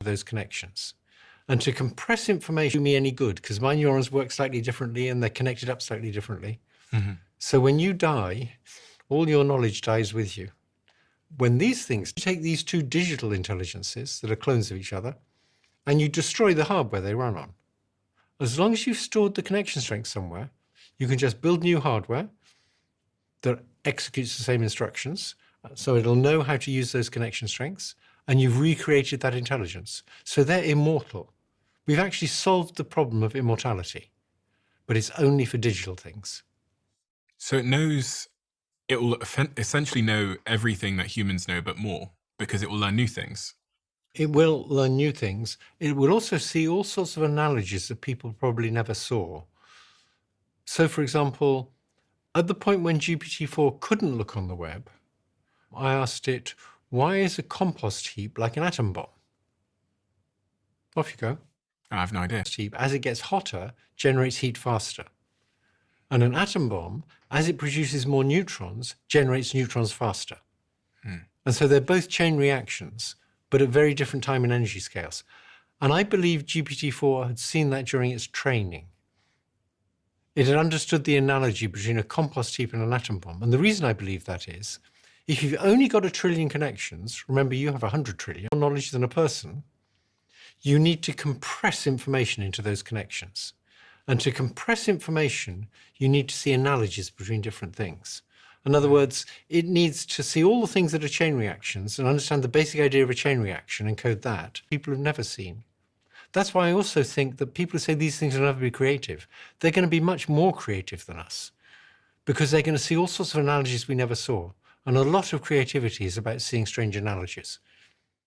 those connections. And to compress information do me any good, because my neurons work slightly differently and they're connected up slightly differently. So when you die, all your knowledge dies with you. When these things, you take these two digital intelligences that are clones of each other, and you destroy the hardware they run on. As long as you've stored the connection strength somewhere, you can just build new hardware that executes the same instructions, so it'll know how to use those connection strengths, and you've recreated that intelligence. So they're immortal. We've actually solved the problem of immortality, but it's only for digital things. So it will essentially know everything that humans know, but more, because it will learn new things. It will learn new things. It will also see all sorts of analogies that people probably never saw. So, for example, at the point when GPT-4 couldn't look on the web, I asked it, why is a compost heap like an atom bomb? Off you go. I have no idea. Heap, as it gets hotter, generates heat faster. And an atom bomb, as it produces more neutrons, generates neutrons faster. And so they're both chain reactions, but at very different time and energy scales. And I believe GPT-4 had seen that during its training. It had understood the analogy between a compost heap and an atom bomb. And the reason I believe that is, if you've only got 1 trillion connections, remember you have 100 trillion, more knowledge than a person, you need to compress information into those connections. And to compress information, you need to see analogies between different things. In other words, it needs to see all the things that are chain reactions and understand the basic idea of a chain reaction and code that people have never seen. That's why I also think that people who say these things will never be creative, they're going to be much more creative than us, because they're going to see all sorts of analogies we never saw. And a lot of creativity is about seeing strange analogies.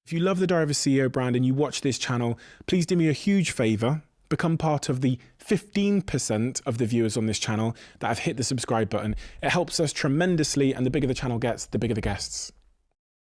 If you love the Diary of a CEO brand and you watch this channel, please do me a huge favor. Become part of the 15% of the viewers on this channel that have hit the subscribe button. It helps us tremendously, and the bigger the channel gets, the bigger the guests.